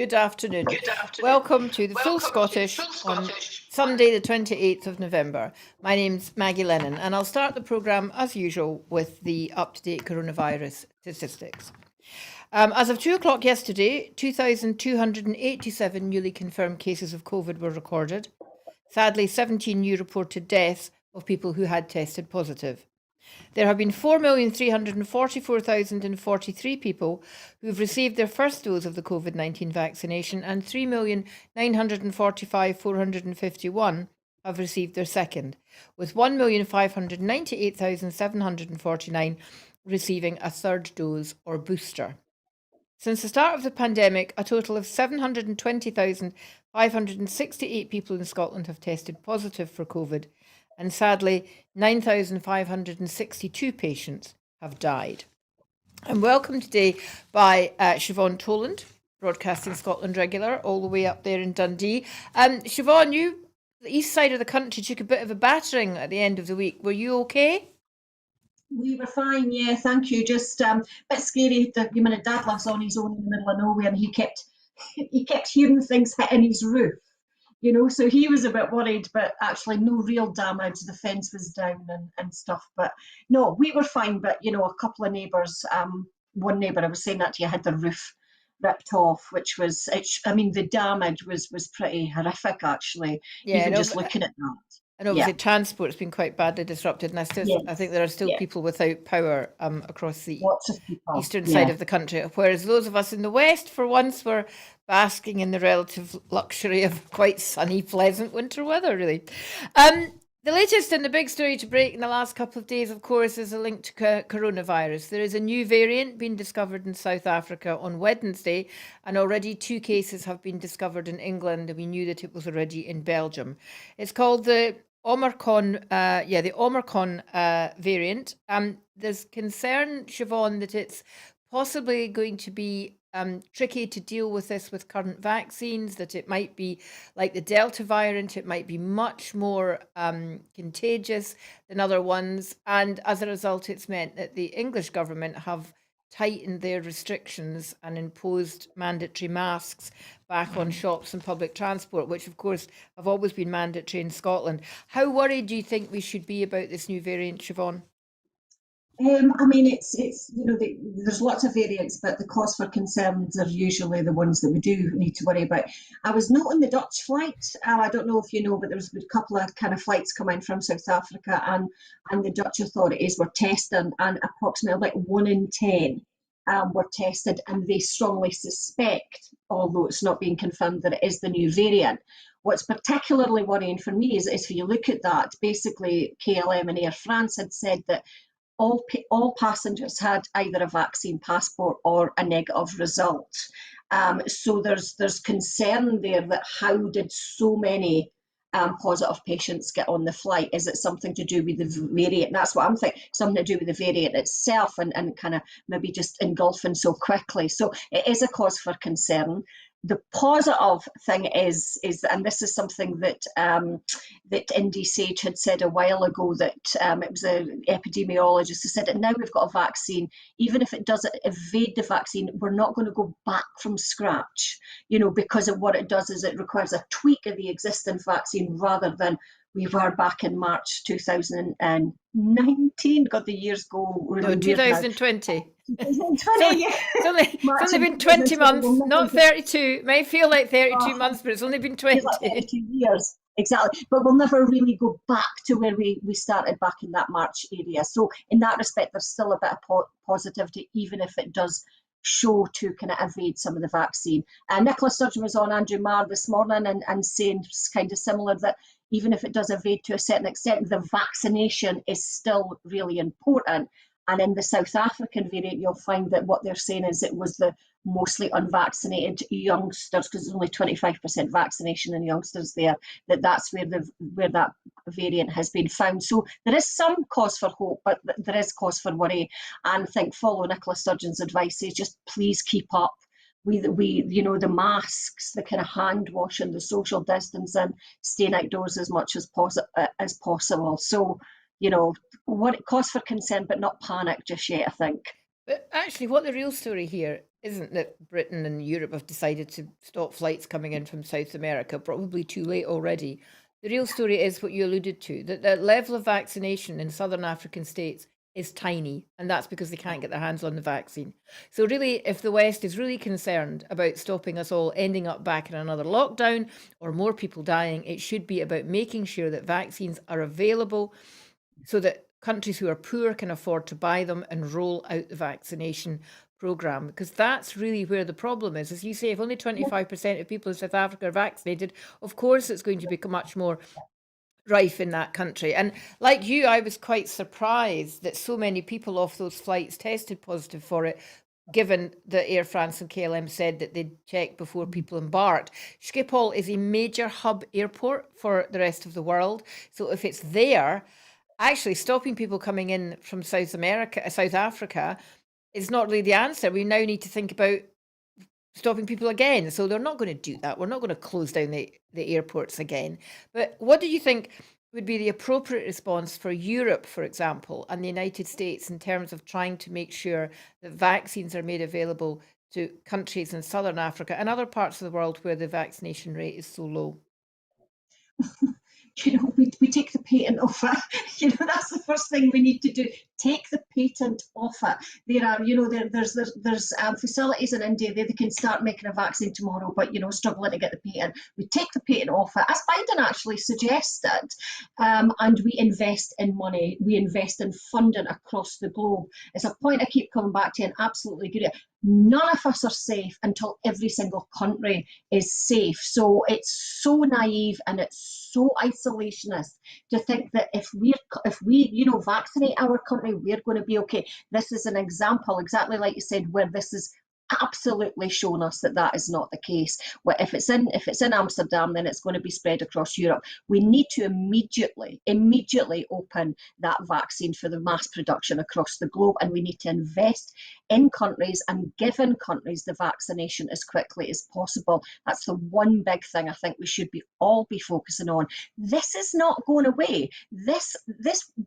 Good afternoon. Welcome to the Full Scottish on Sunday the 28th of November. My name's Maggie Lennon and I'll start the programme as usual with the up-to-date coronavirus statistics. As of 2 o'clock yesterday, 2,287 newly confirmed cases of COVID were recorded. Sadly, 17 new reported deaths of people who had tested positive. There have been 4,344,043 people who have received their first dose of the COVID-19 vaccination and 3,945,451 have received their second, with 1,598,749 receiving a third dose or booster. Since the start of the pandemic, a total of 720,568 people in Scotland have tested positive for COVID, and sadly, 9,562 patients have died. I'm welcomed today by Siobhan Tolland, Broadcasting Scotland regular, all the way up there in Dundee. Siobhan, you, the east side of the country, took a bit of a battering at the end of the week. Were you okay? We were fine, yeah, thank you. Just a bit scary that my dad lives on his own in the middle of nowhere, and he kept hearing things hitting his roof. You know, so he was a bit worried, but actually no real damage. The fence was down and stuff. But no, we were fine. But, you know, a couple of neighbours, one neighbour, I was saying that to you, had the roof ripped off, which was, I mean, the damage was pretty horrific, actually, even just looking at that. And obviously transport's been quite badly disrupted, and I think there are still people without power across the eastern side of the country, whereas those of us in the west, for once, were basking in the relative luxury of quite sunny, pleasant winter weather, really. The latest and the big story to break in the last couple of days, of course, is a link to coronavirus. There is a new variant being discovered in South Africa on Wednesday, and already 2 cases have been discovered in England, and we knew that it was already in Belgium. It's called the Omicron, variant. There's concern, Siobhan, that it's possibly going to be tricky to deal with this with current vaccines, that it might be like the Delta variant, it might be much more contagious than other ones. And as a result, it's meant that the English government have tightened their restrictions and imposed mandatory masks back on shops and public transport, which of course have always been mandatory in Scotland. How worried do you think we should be about this new variant, Siobhan? I mean, it's you know, there's lots of variants, but the cause for concerns are usually the ones that we do need to worry about. I was not on the Dutch flight. I don't know if you know, but there was a couple of kind of flights coming from South Africa, and the Dutch authorities were testing, and approximately like 1 in 10 were tested, and they strongly suspect, although it's not being confirmed, that it is the new variant. What's particularly worrying for me is if you look at that, basically KLM and Air France had said that all passengers had either a vaccine passport or a negative result. So there's concern there that how did so many positive patients get on the flight? Is it something to do with the variant? That's what I'm thinking, something to do with the variant itself and kind of maybe just engulfing so quickly. So it is a cause for concern. The positive thing is, and this is something that that Indy Sage had said a while ago, that it was an epidemiologist who said that now we've got a vaccine, even if it doesn't evade the vaccine, we're not going to go back from scratch, you know, because of what it does is it requires a tweak of the existing vaccine rather than we were back in March 2019. God, the years go really no, 2020. 2020, yeah. It's only been 20 months, not 32. It may feel like 32 months, but it's only been 20. Like 32 years, exactly. But we'll never really go back to where we started back in that March area. So in that respect, there's still a bit of positivity, even if it does show to kind of evade some of the vaccine. Nicola Sturgeon was on Andrew Marr this morning and saying kind of similar, that even if it does evade to a certain extent, the vaccination is still really important. And in the South African variant, you'll find that what they're saying is it was the mostly unvaccinated youngsters, because there's only 25% vaccination in youngsters there, that's where that variant has been found. So there is some cause for hope, but there is cause for worry. And I think follow Nicola Sturgeon's advice is just please keep up. We you know, the masks, the kind of hand washing, the social distancing, staying outdoors as much as possible. So, you know, what cause for concern, but not panic just yet, I think. But actually, what the real story here isn't that Britain and Europe have decided to stop flights coming in from South America, probably too late already. The real story is what you alluded to, that the level of vaccination in southern African states is tiny, and that's because they can't get their hands on the vaccine. So really, if the West is really concerned about stopping us all ending up back in another lockdown or more people dying, it should be about making sure that vaccines are available so that countries who are poor can afford to buy them and roll out the vaccination program, because that's really where the problem is. As you say, if only 25% of people in South Africa are vaccinated, of course it's going to become much more rife in that country. And like you, I was quite surprised that so many people off those flights tested positive for it, given that Air France and KLM said that they'd check before people embarked. Schiphol is a major hub airport for the rest of the world. So if it's there, actually stopping people coming in from South Africa is not really the answer. We now need to think about stopping people again. So they're not going to do that. We're not going to close down the airports again. But what do you think would be the appropriate response for Europe, for example, and the United States in terms of trying to make sure that vaccines are made available to countries in Southern Africa and other parts of the world where the vaccination rate is so low? We take the patent off it. That's the first thing we need to do. Take the patent off it. There are, there's facilities in India they can start making a vaccine tomorrow, but struggling to get the patent. We take the patent off it, as Biden actually suggested, and we invest in money. We invest in funding across the globe. It's a point I keep coming back to, and absolutely agree. None of us are safe until every single country is safe. So it's so naive and it's so isolationist to think that if we vaccinate our country, we're going to be okay. This is an example, exactly like you said, where this is absolutely shown us that that is not the case. Well, if it's in Amsterdam, then it's going to be spread across Europe. We need to immediately open that vaccine for the mass production across the globe, and we need to invest in countries and give in countries the vaccination as quickly as possible. That's the one big thing I think we should all be focusing on. This is not going away. This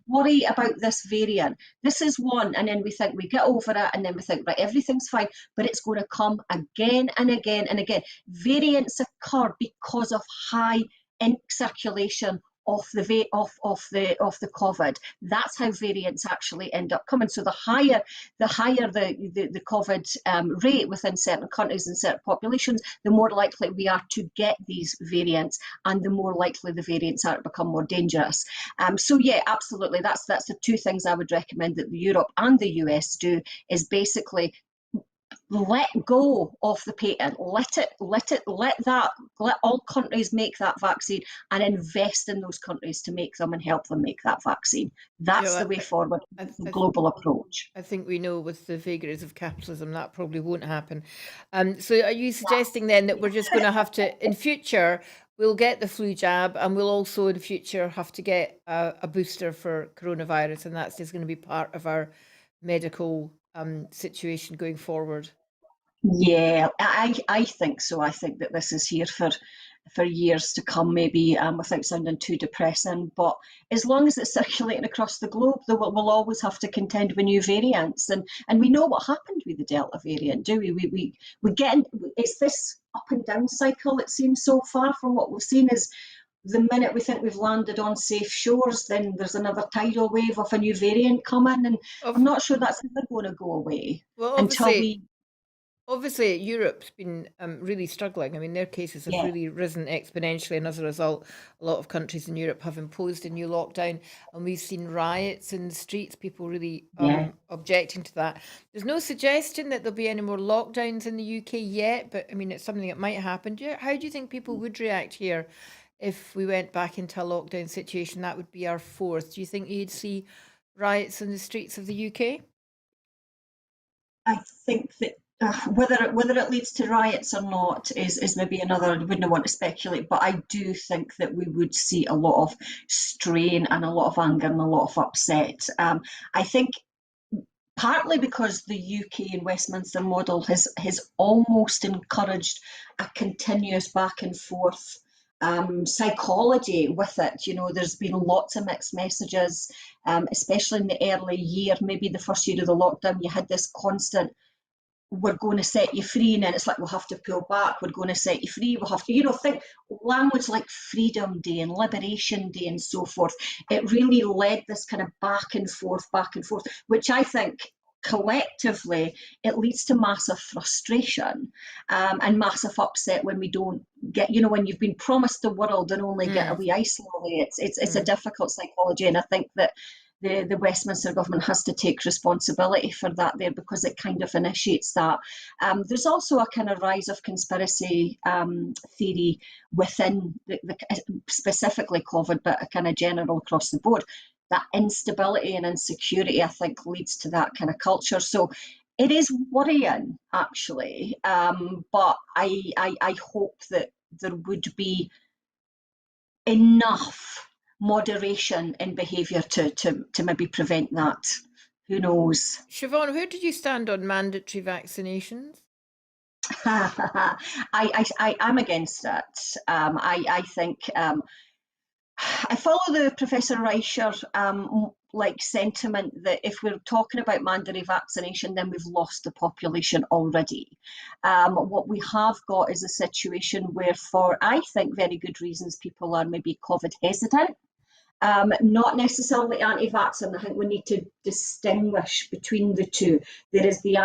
worry about this variant, this is one, and then we think we get over it, and then we think, right, everything's fine, but it's going to come again and again and again. Variants occur because of high circulation of the COVID. That's how variants actually end up coming. So the higher the COVID rate within certain countries and certain populations, the more likely we are to get these variants, and the more likely the variants are to become more dangerous. So yeah, absolutely. That's the two things I would recommend that Europe and the US do, is basically let go of the patent, let all countries make that vaccine, and invest in those countries to make them and help them make that vaccine. That's the way forward, the global approach. I think we know with the vagaries of capitalism that probably won't happen. So are you suggesting then that we're just going to have to, in future, we'll get the flu jab, and we'll also in future have to get a booster for coronavirus, and that's just going to be part of our medical situation going forward? Yeah, I think so. I think that this is here for years to come, maybe, without sounding too depressing. But as long as it's circulating across the globe, we'll always have to contend with new variants. And we know what happened with the Delta variant, do we? We get it's this up and down cycle, it seems, so far. From what we've seen is, the minute we think we've landed on safe shores, then there's another tidal wave of a new variant coming, and I'm not sure that's ever going to go away until we. Obviously, Europe's been really struggling. I mean, their cases have really risen exponentially, and as a result, a lot of countries in Europe have imposed a new lockdown, and we've seen riots in the streets, people really objecting to that. There's no suggestion that there'll be any more lockdowns in the UK yet, but I mean, it's something that might happen. How do you think people would react here if we went back into a lockdown situation? That would be our fourth. Do you think you'd see riots in the streets of the UK? I think that whether it leads to riots or not is maybe another. I wouldn't want to speculate, but I do think that we would see a lot of strain and a lot of anger and a lot of upset. I think partly because the UK and Westminster model has almost encouraged a continuous back and forth psychology with it. There's been lots of mixed messages, especially in the early year, maybe the first year of the lockdown. You had this constant we're going to set you free, and then it's like, we'll have to pull back, we're going to set you free, we'll have to, think language like Freedom Day and Liberation Day and so forth. It really led this kind of back and forth, which I think collectively it leads to massive frustration and massive upset when we don't get, when you've been promised the world and only get a wee ice lolly. It's a difficult psychology, and I think that the Westminster government has to take responsibility for that there, because it kind of initiates that. There's also a kind of rise of conspiracy theory within specifically COVID, but a kind of general across the board. That instability and insecurity, I think, leads to that kind of culture. So it is worrying, actually, but I hope that there would be enough moderation in behaviour to maybe prevent that. Who knows? Siobhan, where did you stand on mandatory vaccinations? I'm against it. I think I follow the Professor Reicher sentiment that if we're talking about mandatory vaccination, then we've lost the population already. What we have got is a situation where, for I think very good reasons, people are maybe COVID hesitant. Not necessarily anti-vaccine. I think we need to distinguish between the two. There is the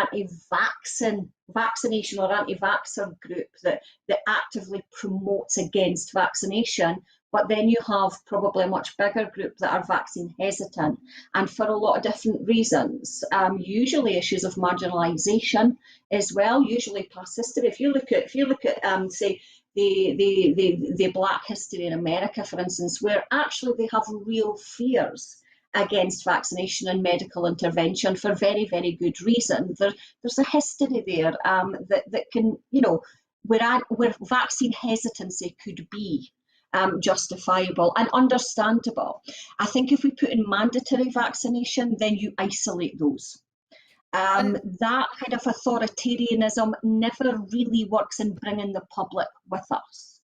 vaccination or anti-vaxxer group that actively promotes against vaccination, but then you have probably a much bigger group that are vaccine hesitant, and for a lot of different reasons. Usually issues of marginalisation as well, usually past history. If you look at say, the Black history in America, for instance, where actually they have real fears against vaccination and medical intervention for very, very good reason. There's a history there that can, where vaccine hesitancy could be justifiable and understandable. I think if we put in mandatory vaccination, then you isolate those. That kind of authoritarianism never really works in bringing the public with us.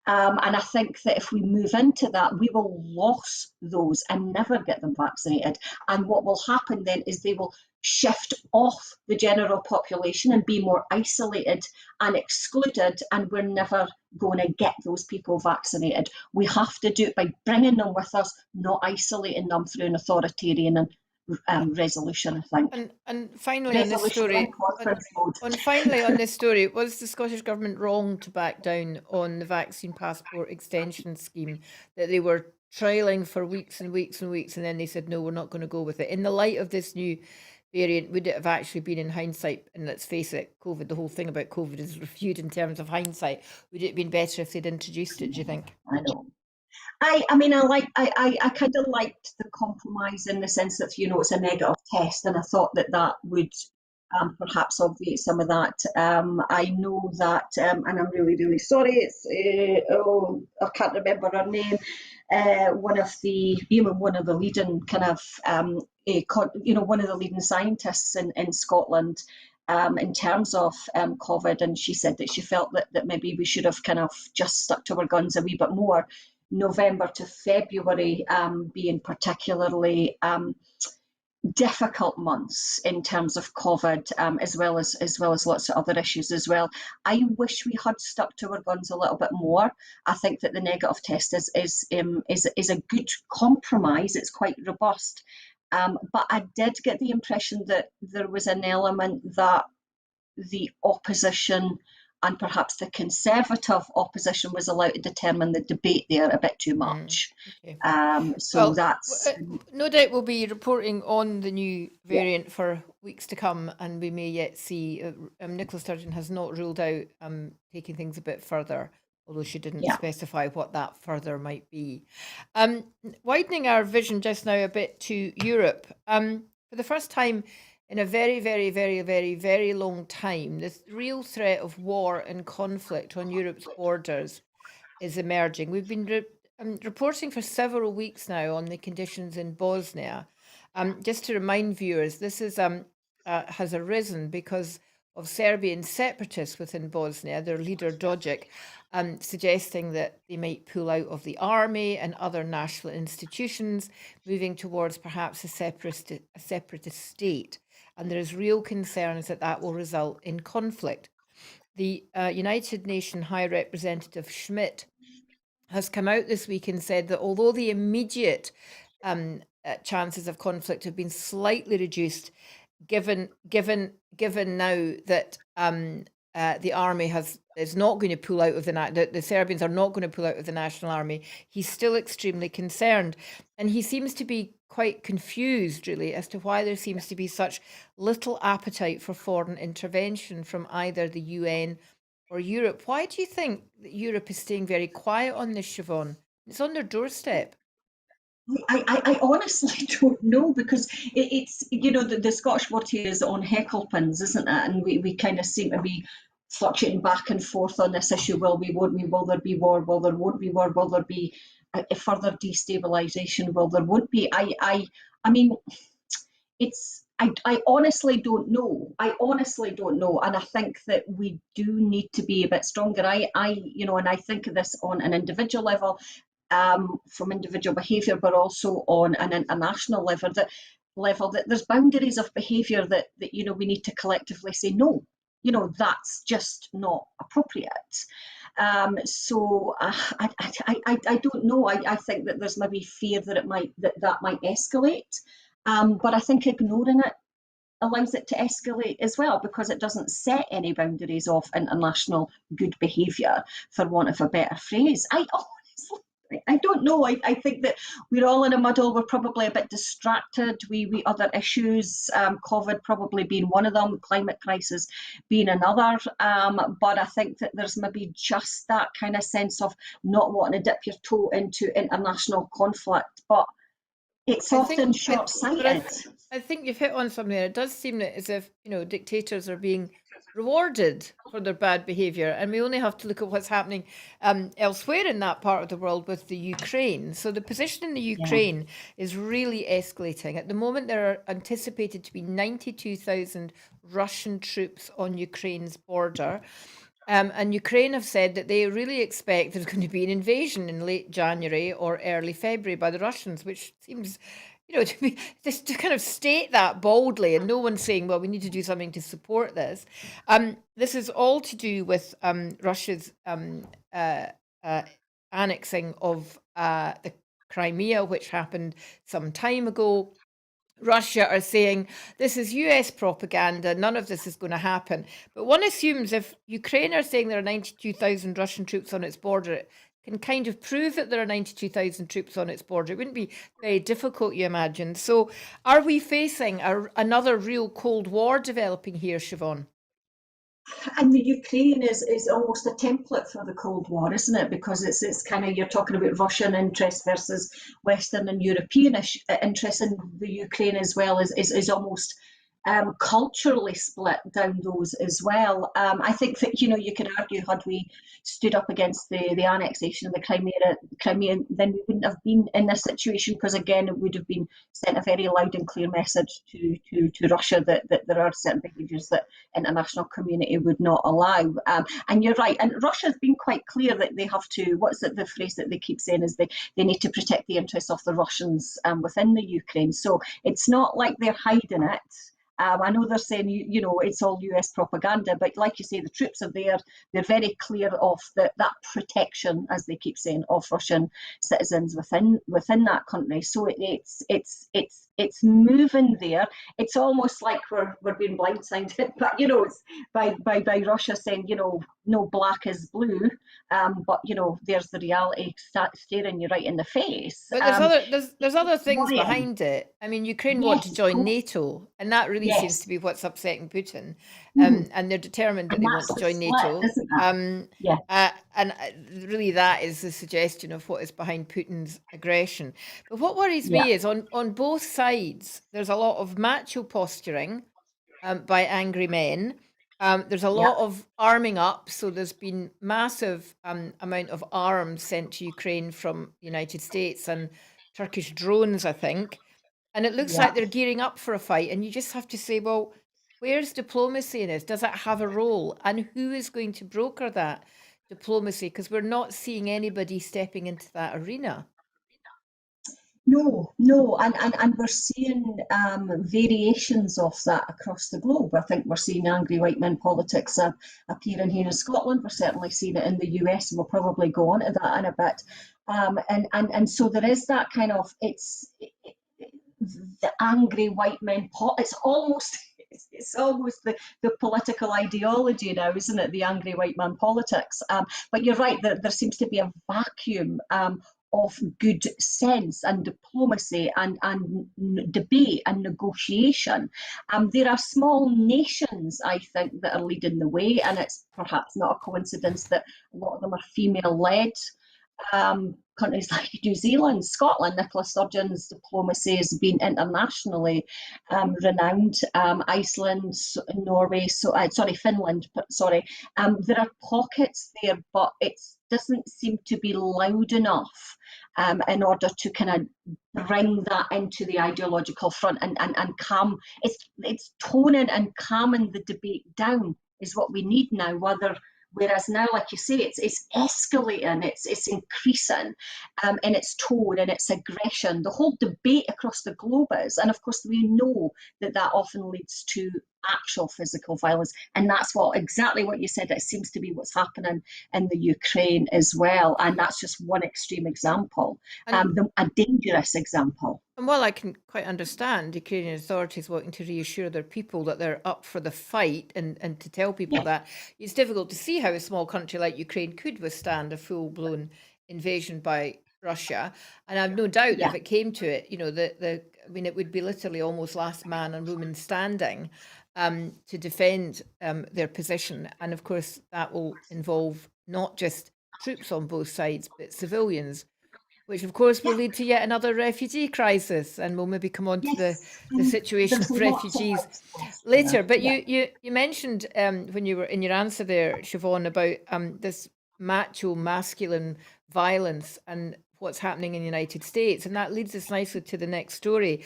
And I think that if we move into that, we will lose those and never get them vaccinated. And what will happen then is they will shift off the general population and be more isolated and excluded, and we're never going to get those people vaccinated. We have to do it by bringing them with us, not isolating them through an authoritarian resolution, I think. And finally on this story, on this story, was the Scottish Government wrong to back down on the vaccine passport extension scheme that they were trialling for weeks and weeks and weeks, and then they said, no, we're not going to go with it? In the light of this new variant, would it have actually been, in hindsight, and let's face it, COVID, the whole thing about COVID is reviewed in terms of hindsight, would it have been better if they'd introduced it, do you think? I know. I kind of liked the compromise in the sense that, it's a negative test, and I thought that would perhaps obviate some of that. I know that, and I'm really, really sorry, it's, I can't remember her name, one of the leading kind of, one of the leading scientists in Scotland, in terms of COVID, and she said that she felt that maybe we should have kind of just stuck to our guns a wee bit more. November to February being particularly difficult months in terms of COVID, as well as lots of other issues as well. I wish we had stuck to our guns a little bit more. I think that the negative test is a good compromise. It's quite robust, but I did get the impression that there was an element that the opposition, and perhaps the Conservative opposition, was allowed to determine the debate there a bit too much. Okay. That's... No doubt we'll be reporting on the new variant for weeks to come, and we may yet see... Nicola Sturgeon has not ruled out taking things a bit further, although she didn't specify what that further might be. Widening our vision just now a bit to Europe. For the first time in a very, very, very, very, very long time, this real threat of war and conflict on Europe's borders is emerging. We've been reporting for several weeks now on the conditions in Bosnia. Just to remind viewers, this is has arisen because of Serbian separatists within Bosnia, their leader Dodik, suggesting that they might pull out of the army and other national institutions, moving towards perhaps a separatist state. and there is real concerns that that will result in conflict. The United Nations High Representative Schmidt has come out this week and said that although the immediate chances of conflict have been slightly reduced, given now that the army is not going to pull out of the Serbians are not going to pull out of the National Army, he's still extremely concerned, and he seems to be quite confused, really, as to why there seems to be such little appetite for foreign intervention from either the UN or Europe. Why do you think that Europe is staying very quiet on this, Siobhan? It's on their doorstep. I honestly don't know, because it's, the Scottish word here is on hecklepins, isn't it? And we kind of seem to be fluctuating back and forth on this issue. Will we, won't we? Will there be war? Will there won't be war? Will there be a further destabilisation? Will there won't be? I mean, I honestly don't know. I honestly don't know, and I think that we do need to be a bit stronger. And I think of this on an individual level, from individual behaviour, but also on an international level. That there's boundaries of behaviour that we need to collectively say no. That's just not appropriate. So I don't know. I think that there's maybe fear that that might escalate. But I think ignoring it allows it to escalate as well, because it doesn't set any boundaries of international good behaviour, for want of a better phrase. I don't know. I think that we're all in a muddle. We're probably a bit distracted. We other issues, COVID probably being one of them, climate crisis being another. But I think that there's maybe just that kind of sense of not wanting to dip your toe into international conflict. But it's often short-sighted. I think you've hit on something there. It does seem that as if, dictators are being rewarded for their bad behaviour, and we only have to look at what's happening elsewhere in that part of the world with the Ukraine. So the position in the Ukraine is really escalating. At the moment, there are anticipated to be 92,000 Russian troops on Ukraine's border. And Ukraine have said that they really expect there's going to be an invasion in late January or early February by the Russians, which seems, to kind of state that boldly, and no one's saying, well, we need to do something to support this. This is all to do with Russia's annexing of the Crimea, which happened some time ago. Russia are saying this is US propaganda, none of this is going to happen. But one assumes if Ukraine are saying there are 92,000 Russian troops on its border, it can kind of prove that there are 92,000 troops on its border. It wouldn't be very difficult, you imagine. So are we facing another real Cold War developing here, Siobhan? And the Ukraine is almost a template for the Cold War, isn't it? Because it's kind of, you're talking about Russian interest versus Western and European interest, and the Ukraine as well is almost culturally split down those as well. I think that you could argue, had we stood up against the annexation of the Crimea, then we wouldn't have been in this situation, because again it would have been sent a very loud and clear message to Russia that there are certain behaviours that international community would not allow. And you're right, and Russia's been quite clear that they have to, what's it, the phrase that they keep saying is they need to protect the interests of the Russians within the Ukraine. So it's not like they're hiding it. I know they're saying, it's all US propaganda, but like you say, the troops are there. They're very clear of that protection, as they keep saying, of Russian citizens within that country. So it's moving there. It's almost like we're being blindsided, but it's by Russia saying, no, black is blue, but there's the reality staring you right in the face. But there's other things behind it. I mean, Ukraine want to join NATO, and that really seems to be what's upsetting Putin. And they're determined that they want to join NATO. And really, that is the suggestion of what is behind Putin's aggression. But what worries me is on both sides, there's a lot of macho posturing by angry men. There's a lot of arming up. So there's been massive amount of arms sent to Ukraine from the United States and Turkish drones, I think. And it looks like they're gearing up for a fight. And you just have to say, well, where's diplomacy in this? Does it have a role? And who is going to broker that diplomacy? Because we're not seeing anybody stepping into that arena. No, and we're seeing variations of that across the globe. I think we're seeing angry white men politics appearing here in Scotland. We're certainly seeing it in the US, and we'll probably go on to that in a bit. And so there is that kind of the angry white men. It's almost the political ideology now, isn't it? The angry white man politics. But you're right, there seems to be a vacuum of good sense and diplomacy and debate and negotiation. There are small nations, I think, that are leading the way, and it's perhaps not a coincidence that a lot of them are female-led. Countries like New Zealand, Scotland, Nicola Sturgeon's diplomacy has been internationally renowned. Iceland, Norway, Finland, sorry. There are pockets there, but it doesn't seem to be loud enough in order to kind of bring that into the ideological front and calm. It's toning and calming the debate down is what we need now, whereas now, like you say, it's escalating, it's increasing in its tone and its aggression. The whole debate across the globe is, and of course we know that often leads to actual physical violence, and that's exactly what you said. It seems to be what's happening in the Ukraine as well, and that's just one extreme example, a dangerous example. And while I can quite understand Ukrainian authorities wanting to reassure their people that they're up for the fight and to tell people that, it's difficult to see how a small country like Ukraine could withstand a full-blown invasion by Russia. And I've no doubt that if it came to it, it would be literally almost last man and woman standing to defend their position. And of course, that will involve not just troops on both sides, but civilians, which of course will lead to yet another refugee crisis, and we'll maybe come on to the situation of refugees later. But you mentioned when you were in your answer there, Siobhan, about this macho masculine violence and what's happening in the United States, and that leads us nicely to the next story,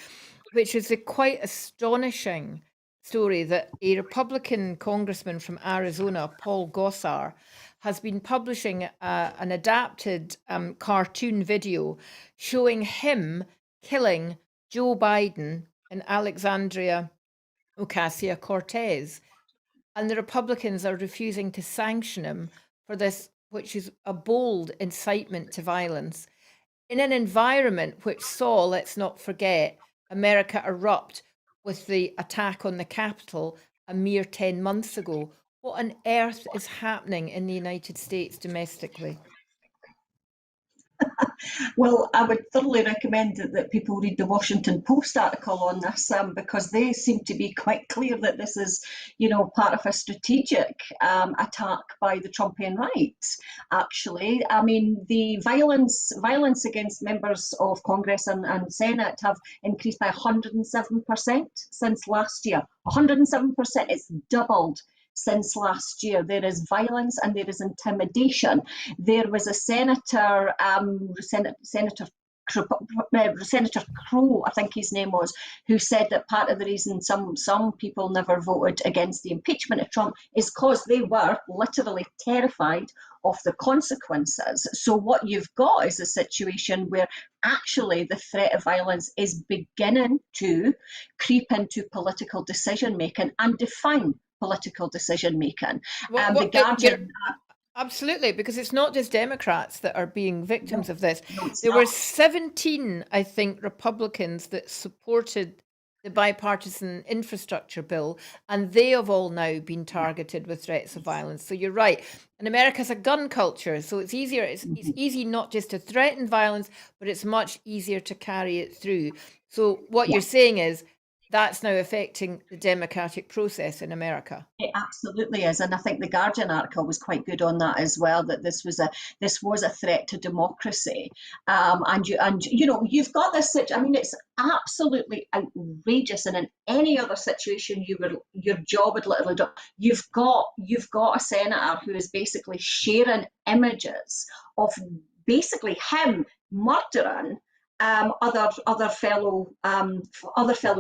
which is a quite astonishing story that a Republican congressman from Arizona, Paul Gosar, has been publishing an adapted cartoon video showing him killing Joe Biden and Alexandria Ocasio-Cortez. And the Republicans are refusing to sanction him for this, which is a bold incitement to violence in an environment which saw, let's not forget, America erupt with the attack on the Capitol a mere 10 months ago. What on earth is happening in the United States domestically? Well, I would thoroughly recommend that people read the Washington Post article on this because they seem to be quite clear that this is, part of a strategic attack by the Trumpian right, actually. I mean, the violence against members of Congress and Senate have increased by 107% since last year. 107%, it's doubled since last year. There is violence and there is intimidation. There was a senator, Senator Crow, I think his name was, who said that part of the reason some people never voted against the impeachment of Trump is because they were literally terrified of the consequences. So what you've got is a situation where actually the threat of violence is beginning to creep into political decision making and define political decision making. The Guardian. Absolutely, because it's not just Democrats that are being victims of this. There were 17, I think, Republicans that supported the bipartisan infrastructure bill, and they have all now been targeted with threats of violence. So you're right. And America's a gun culture, so it's easier. It's easy not just to threaten violence, but it's much easier to carry it through. So what you're saying is that's now affecting the democratic process in America. It absolutely is, and I think the Guardian article was quite good on that as well. That this was a threat to democracy, and you've got this. I mean, it's absolutely outrageous, and in any other situation, your job would literally do. You've got a senator who is basically sharing images of basically him murdering other fellow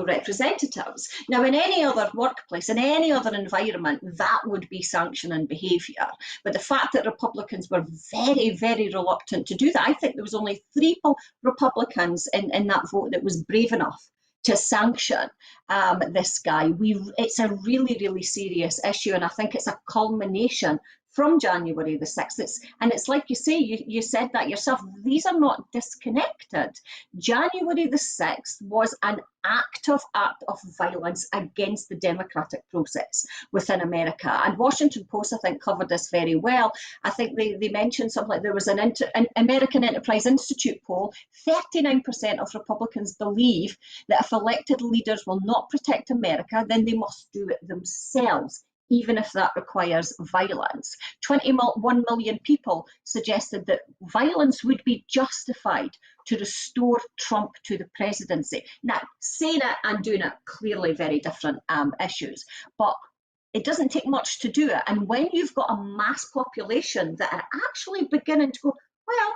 representatives. Now, in any other workplace, in any other environment, that would be sanctioning behaviour. But the fact that Republicans were very, very reluctant to do that, I think there was only 3 Republicans in that vote that was brave enough to sanction this guy. It's a really, really serious issue, and I think it's a culmination from January the 6th. It's like you say, you said that yourself, these are not disconnected. January the 6th was an active act of violence against the democratic process within America. And Washington Post, I think, covered this very well. I think they mentioned something like there was an American Enterprise Institute poll, 39% of Republicans believe that if elected leaders will not protect America, then they must do it themselves, even if that requires violence. 21 million people suggested that violence would be justified to restore Trump to the presidency. Now, saying it and doing it, clearly very different issues, but it doesn't take much to do it. And when you've got a mass population that are actually beginning to go, well,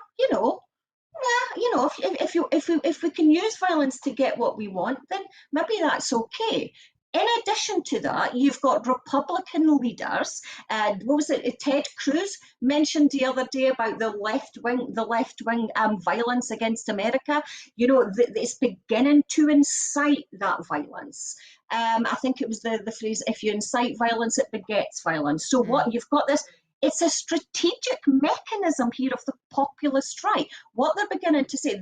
if we can use violence to get what we want, then maybe that's okay. In addition to that, you've got Republican leaders. What was it? Ted Cruz mentioned the other day about the left wing violence against America. It's beginning to incite that violence. I think it was the phrase, if you incite violence, it begets violence. So what you've got this, it's a strategic mechanism here of the populist right. What they're beginning to say,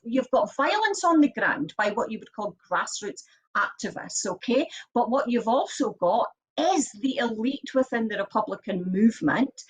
you've got violence on the ground by what you would call grassroots activists, okay? But what you've also got is the elite within the Republican movement,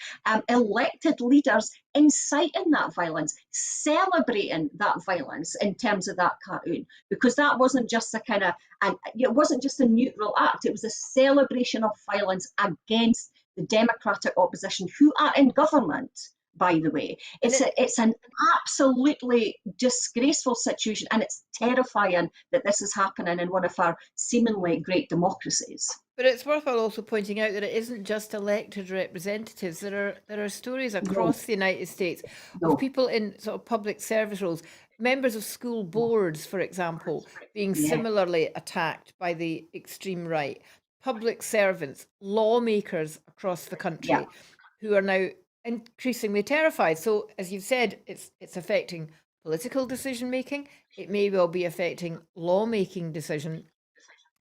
elected leaders inciting that violence, celebrating that violence in terms of that cartoon, because that wasn't just it wasn't just a neutral act, it was a celebration of violence against the Democratic opposition who are in government. By the way, it's an absolutely disgraceful situation, and it's terrifying that this is happening in one of our seemingly great democracies. But it's worthwhile also pointing out that it isn't just elected representatives. There are stories across the United States of people in sort of public service roles, members of school boards, for example, being similarly attacked by the extreme right, public servants, lawmakers across the country who are now increasingly terrified. So, as you've said, it's affecting political decision making. It may well be affecting lawmaking decision.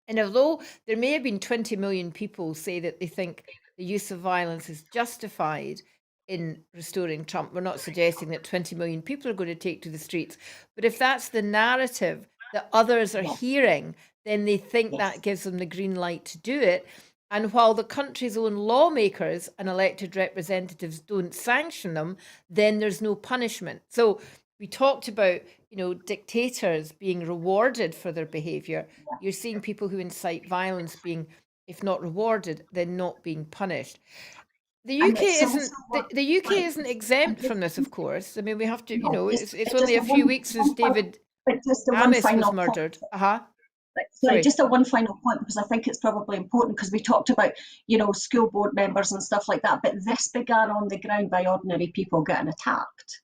And although there may have been 20 million people say that they think the use of violence is justified in restoring Trump, we're not suggesting that 20 million people are going to take to the streets. But if that's the narrative that others are hearing, then they think that gives them the green light to do it. And while the country's own lawmakers and elected representatives don't sanction them, then there's no punishment. So we talked about, dictators being rewarded for their behavior. You're seeing people who incite violence being, if not rewarded, then not being punished. The UK isn't exempt from this, of course. I mean, we have to, it's only a few weeks since David Amis was murdered. Sorry, just one final point, because I think it's probably important, because we talked about, school board members and stuff like that, but this began on the ground by ordinary people getting attacked.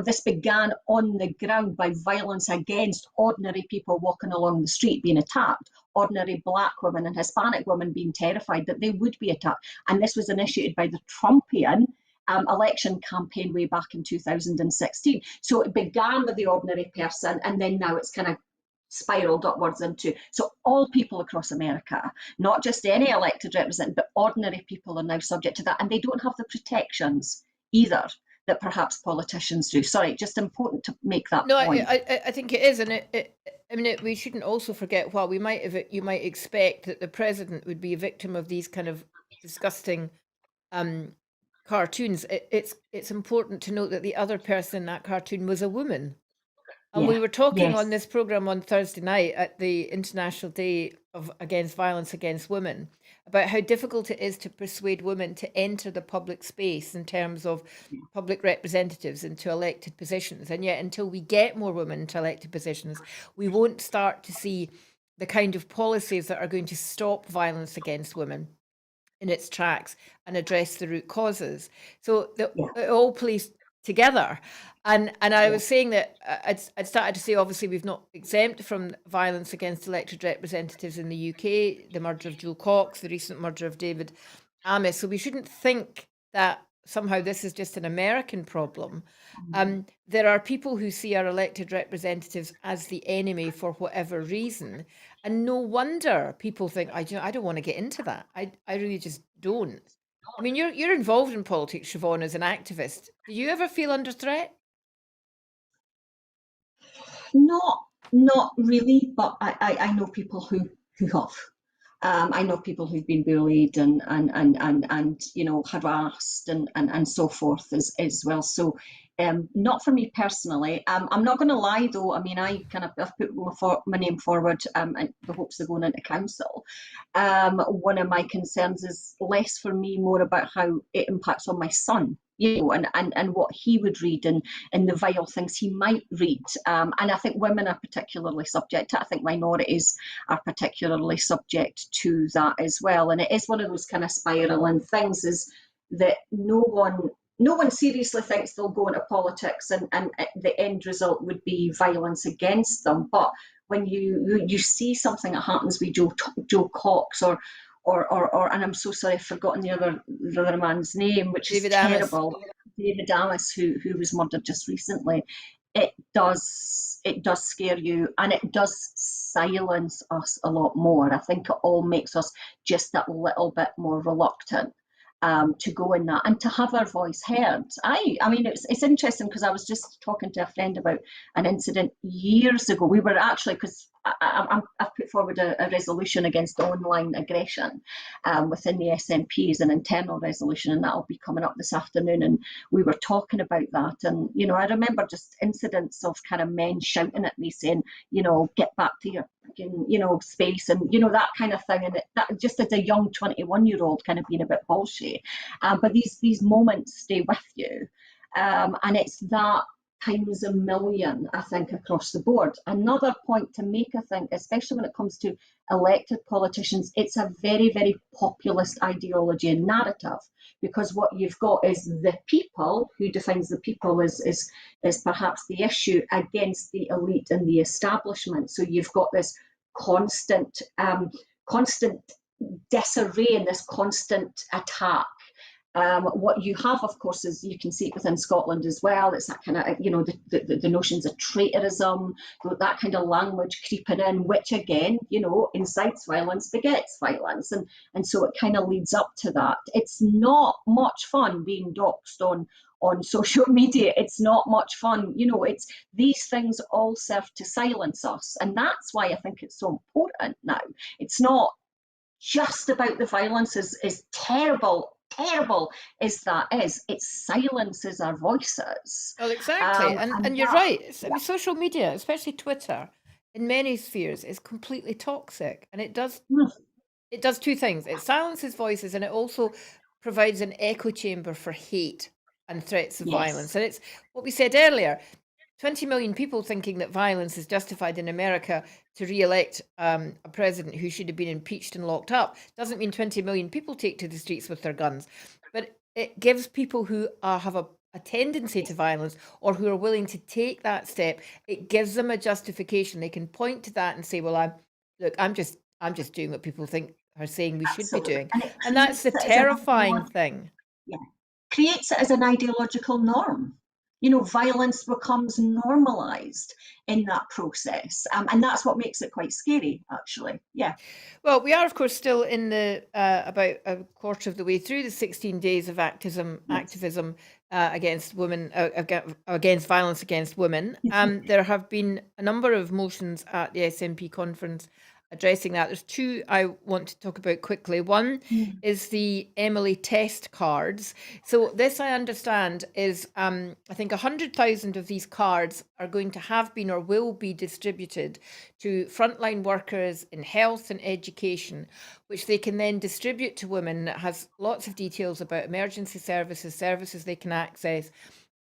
This began on the ground by violence against ordinary people walking along the street being attacked, ordinary Black women and Hispanic women being terrified that they would be attacked. And this was initiated by the Trumpian election campaign way back in 2016. So it began with the ordinary person, and then now it's kind of spiraled upwards into, so all people across America, not just any elected representative, but ordinary people are now subject to that, and they don't have the protections either that perhaps politicians do. Sorry, just important to make that point. I think it is, and we shouldn't also forget, while you might expect that the president would be a victim of these kind of disgusting cartoons, it's important to note that the other person in that cartoon was a woman. And we were talking on this program on Thursday night at the International Day Against Violence Against Women about how difficult it is to persuade women to enter the public space in terms of public representatives into elected positions. And yet, until we get more women into elected positions, we won't start to see the kind of policies that are going to stop violence against women in its tracks and address the root causes. So it all plays together. And I was saying that I'd started to say, obviously, we've not exempt from violence against elected representatives in the UK, the murder of Joe Cox, the recent murder of David Amis. So we shouldn't think that somehow this is just an American problem. There are people who see our elected representatives as the enemy for whatever reason. And no wonder people think, I don't want to get into that. I really just don't. I mean, you're involved in politics, Siobhan, as an activist. Do you ever feel under threat? Not really, but I know people who have. I know people who've been bullied and harassed and so forth as well. So not for me personally. I'm not going to lie though. I mean, I've put my name forward in the hopes of going into council. One of my concerns is less for me, more about how it impacts on my son, and what he would read and the vile things he might read. And I think women are particularly subject to it. I think minorities are particularly subject to that as well. And it is one of those kind of spiraling things, is that no one seriously thinks they'll go into politics and the end result would be violence against them. But when you see something that happens with Joe Cox or and I'm so sorry, I've forgotten the other man's name, which David is terrible. David Amis, who was murdered just recently. It does scare you, and it does silence us a lot more. I think it all makes us just that little bit more reluctant to go in that and to have our voice heard. I mean, it's interesting because I was just talking to a friend about an incident years ago. We were actually, because I've put forward a resolution against online aggression within the SNP as an internal resolution, and that'll be coming up this afternoon. And we were talking about that, and I remember just incidents of kind of men shouting at me saying, get back to your space, and that kind of thing. And that just as a young 21-year-old kind of being a bit bullshit. But these moments stay with you, and it's that times a million, I think, across the board. Another point to make, I think, especially when it comes to elected politicians, it's a very, very populist ideology and narrative, because what you've got is the people. Who defines the people is perhaps the issue, against the elite and the establishment. So you've got this constant disarray and this constant attack. What you have, of course, is, you can see it within Scotland as well. It's that kind of, the notions of traitorism, that kind of language creeping in, which again, incites violence, begets violence, and so it kind of leads up to that. It's not much fun being doxxed on social media. It's not much fun. It's these things all serve to silence us, and that's why I think it's so important now. It's not just about the violence, is terrible as that is, it silences our voices. Well, exactly. And you're right. I mean, social media, especially Twitter, in many spheres, is completely toxic. And it does two things. It silences voices, and it also provides an echo chamber for hate and threats of violence. And it's what we said earlier. 20 million people thinking that violence is justified in America to re-elect a president who should have been impeached and locked up doesn't mean 20 million people take to the streets with their guns. But it gives people who have a tendency to violence, or who are willing to take that step, it gives them a justification. They can point to that and say, well, I'm just doing what people think are saying we should be doing. And that's the terrifying thing. Yeah. Creates it as an ideological norm. Violence becomes normalized in that process. And that's what makes it quite scary, actually. Yeah. Well, we are, of course, still in the about a quarter of the way through the 16 days of activism against women, against violence against women. There have been a number of motions at the SNP conference addressing that. There's two I want to talk about quickly. One is the Emily test cards. So this, I understand, is I think 100,000 of these cards are going to have been or will be distributed to frontline workers in health and education, which they can then distribute to women. It has lots of details about emergency services they can access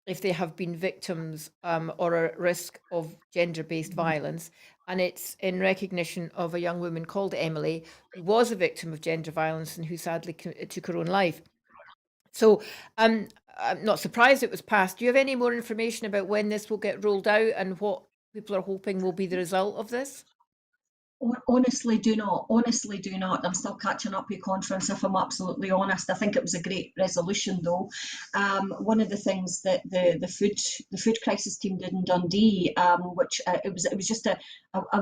if they have been victims or are at risk of gender-based violence. And it's in recognition of a young woman called Emily, who was a victim of gender violence and who sadly took her own life. So I'm not surprised it was passed. Do you have any more information about when this will get rolled out and what people are hoping will be the result of this? Honestly, do not. Honestly, do not. I'm still catching up with conference, if I'm absolutely honest. I think it was a great resolution, though. One of the things that the food crisis team did in Dundee, which it was just a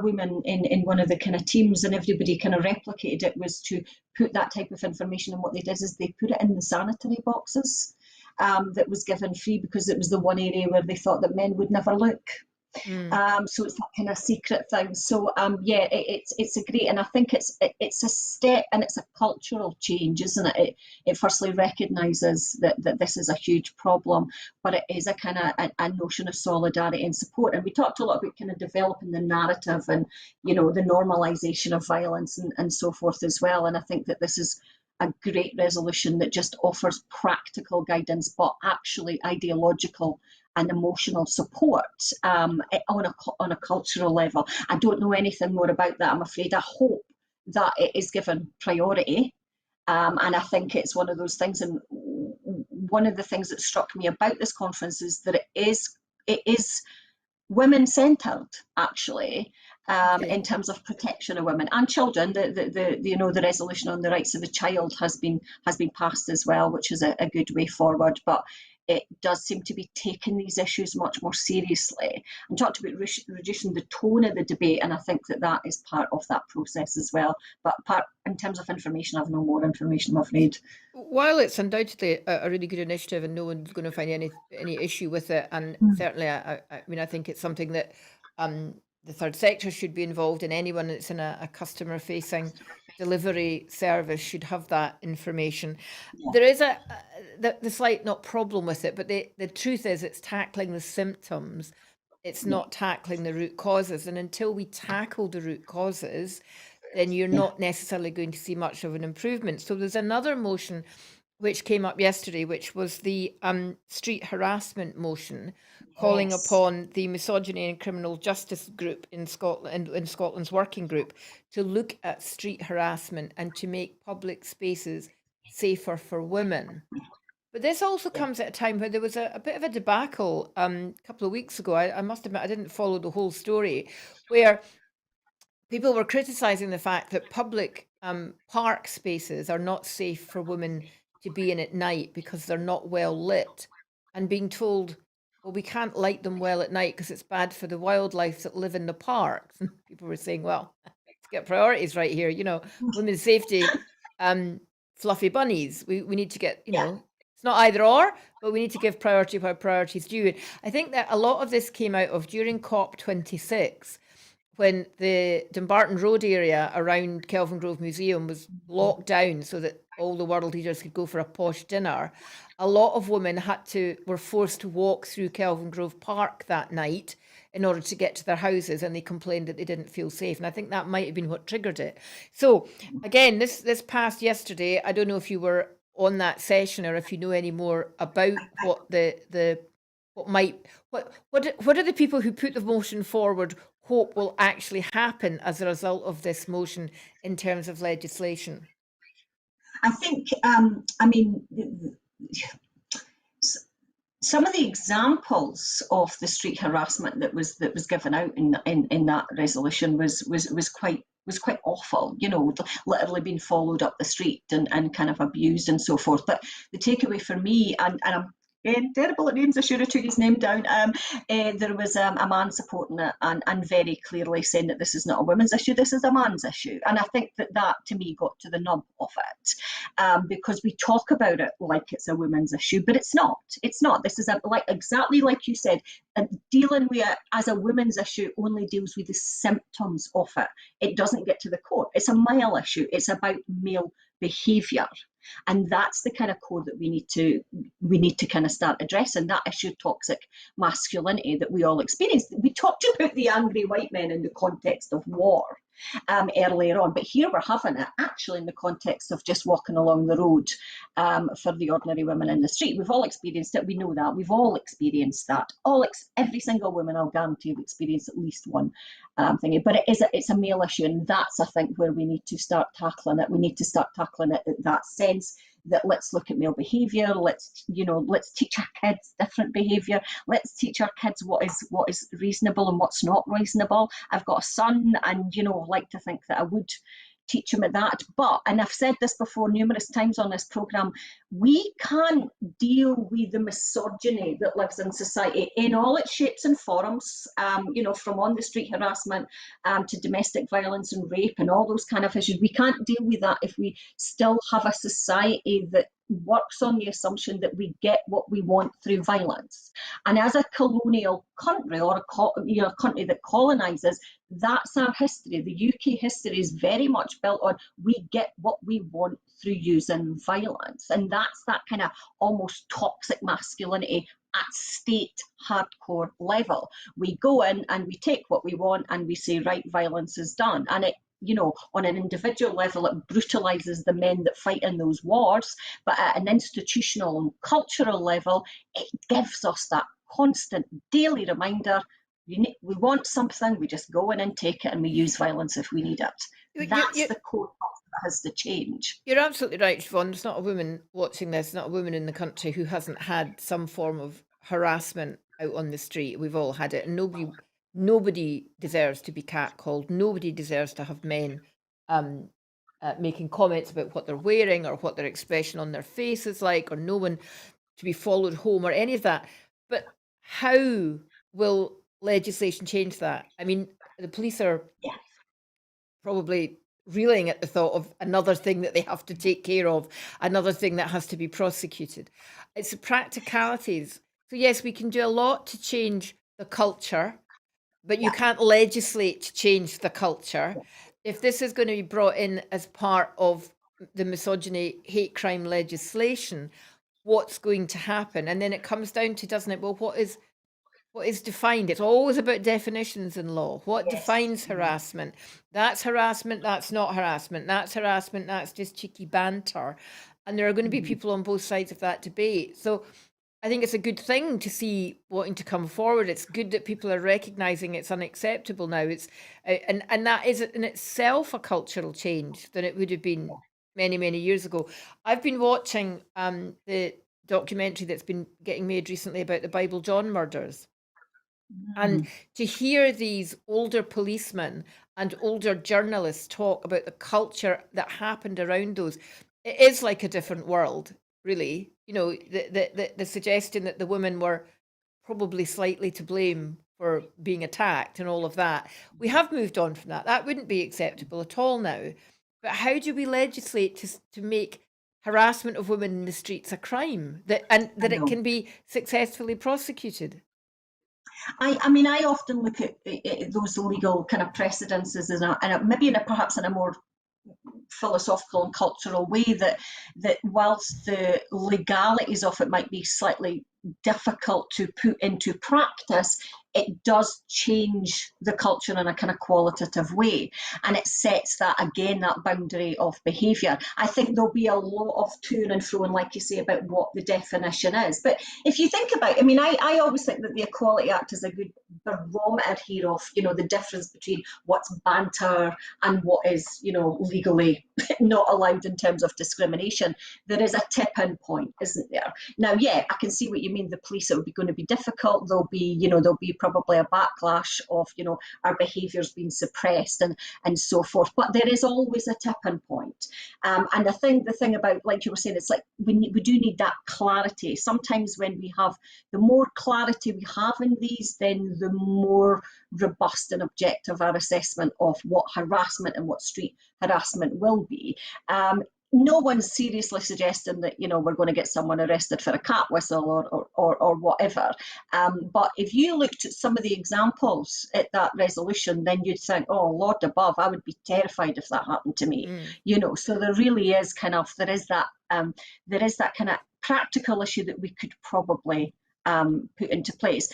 woman in one of the kind of teams, and everybody kind of replicated it, was to put that type of information. And what they did is they put it in the sanitary boxes that was given free, because it was the one area where they thought that men would never look. So it's that kind of secret thing. So yeah, it's a great, and I think it's a step, and it's a cultural change, isn't it? It firstly recognises that this is a huge problem, but it is a kind of a notion of solidarity and support. And we talked a lot about kind of developing the narrative and, you know, the normalisation of violence and so forth as well. And I think that this is a great resolution that just offers practical guidance, but actually ideological and emotional support on a cultural level. I don't know anything more about that, I'm afraid. I hope that it is given priority, and I think it's one of those things. And one of the things that struck me about this conference is that it is women-centred, actually. In terms of protection of women and children, the resolution on the rights of the child has been passed as well, which is a good way forward. But it does seem to be taking these issues much more seriously and talked about reducing the tone of the debate, and I think that is part of that process as well. But in terms of information, I have no more information, I'm afraid. While it's undoubtedly a really good initiative and no one's going to find any issue with it, and certainly I mean, I think it's something that the third sector should be involved in. Anyone that's in a customer facing delivery service should have that information. Yeah. There is the slight not problem with it, but the truth is it's tackling the symptoms. It's not tackling the root causes. And until we tackle the root causes, then you're not necessarily going to see much of an improvement. So there's another motion which came up yesterday, which was the street harassment motion, calling upon the Misogyny and Criminal Justice Group in Scotland, in Scotland's working group, to look at street harassment and to make public spaces safer for women. But this also comes at a time where there was a bit of a debacle a couple of weeks ago. I must admit, I didn't follow the whole story, where people were criticising the fact that public park spaces are not safe for women to be in at night because they're not well lit, and being told, well, we can't light them well at night because it's bad for the wildlife that live in the parks. And people were saying, well, let's get priorities right here, you know, women's safety, fluffy bunnies. We need to get, you know, it's not either or, but we need to give priority where priorities due. I think that a lot of this came out of during COP26, when the Dumbarton Road area around Kelvingrove Museum was locked down so that all the world leaders could go for a posh dinner. A lot of women were forced to walk through Kelvingrove Park that night in order to get to their houses, and they complained that they didn't feel safe. And I think that might have been what triggered it. So again, this passed yesterday. I don't know if you were on that session or if you know any more about what what are the people who put the motion forward hope will actually happen as a result of this motion in terms of legislation? I think, I mean, some of the examples of the street harassment that was given out in that resolution was quite awful, you know, literally being followed up the street and kind of abused and so forth. But the takeaway for me, and I'm terrible at names, I should have took his name down. There was a man supporting it and very clearly saying that this is not a women's issue, this is a man's issue. And I think that to me got to the nub of it, because we talk about it like it's a women's issue, but it's not. It's not. This is exactly like you said, dealing with it as a women's issue only deals with the symptoms of it. It doesn't get to the core. It's a male issue. It's about male behaviour. And that's the kind of core that we need to kind of start addressing, that issue of toxic masculinity that we all experience. We talked about the angry white men in the context of war earlier on, but here we're having it actually in the context of just walking along the road for the ordinary women in the street. We've all experienced it. We know that. We've all experienced that. Every single woman, I'll guarantee, have experienced at least one thing. But it's a male issue, and that's, I think, where we need to start tackling it. We need to start tackling it in that sense. that let's look at male behaviour, let's teach our kids different behaviour, let's teach our kids what is reasonable and what's not reasonable. I've got a son, and like to think that I would teach him at that. But, and I've said this before numerous times on this programme, we can't deal with the misogyny that lives in society in all its shapes and forms, from on the street harassment to domestic violence and rape and all those kind of issues. We can't deal with that if we still have a society that works on the assumption that we get what we want through violence. And as a colonial country, or a country that colonises, that's our history. The UK history is very much built on we get what we want through using violence. And that's that kind of almost toxic masculinity at state hardcore level. We go in and we take what we want and we say, right, violence is done. And it, on an individual level, it brutalizes the men that fight in those wars. But at an institutional and cultural level, it gives us that constant daily reminder, we want something, we just go in and take it, and we use violence if we need it. That's the core that has to change. You're absolutely right, Siobhan. There's not a woman watching this, not a woman in the country who hasn't had some form of harassment out on the street. We've all had it, and nobody deserves to be catcalled. Nobody deserves to have men making comments about what they're wearing or what their expression on their face is like, or no one to be followed home or any of that. But how will legislation change that? I mean, the police are probably reeling at the thought of another thing that they have to take care of, another thing that has to be prosecuted. It's the practicalities. So yes, we can do a lot to change the culture, but you can't legislate to change the culture. If this is going to be brought in as part of the misogyny, hate crime legislation, what's going to happen? And then it comes down to, doesn't it, well, what is defined? It's always about definitions in law. What defines harassment? That's harassment, that's not harassment. That's harassment, that's just cheeky banter. And there are going to be people on both sides of that debate. So I think it's a good thing to see wanting to come forward. It's good that people are recognising it's unacceptable now. It's and that is in itself a cultural change than it would have been many, many years ago. I've been watching the documentary that's been getting made recently about the Bible John murders. And to hear these older policemen and older journalists talk about the culture that happened around those, it is like a different world, really. The suggestion that the women were probably slightly to blame for being attacked and all of that. We have moved on from that. That wouldn't be acceptable at all now. But how do we legislate to make harassment of women in the streets a crime that it can be successfully prosecuted? I mean, I often look at those legal kind of precedences and maybe perhaps in a more philosophical and cultural way, that whilst the legalities of it might be slightly difficult to put into practice, it does change the culture in a kind of qualitative way, and it sets that boundary of behaviour. I think there'll be a lot of to and fro, and like you say, about what the definition is. But if you think about it, I mean, I always think that the Equality Act is a good barometer here of the difference between what's banter and what is legally not allowed in terms of discrimination. There is a tip-in point, isn't there? Now, yeah, I can see what you mean. The police, it would be going to be difficult. There'll be probably a backlash of our behaviours being suppressed and so forth. But there is always a tipping point. And I think the thing about, like you were saying, it's like we do need that clarity. Sometimes when we have, the more clarity we have in these, then the more robust and objective our assessment of what harassment and what street harassment will be. No one's seriously suggesting that we're going to get someone arrested for a cat whistle or whatever. But if you looked at some of the examples at that resolution, then you'd think, oh Lord above, I would be terrified if that happened to me. So there really is there is that kind of practical issue that we could probably put into place.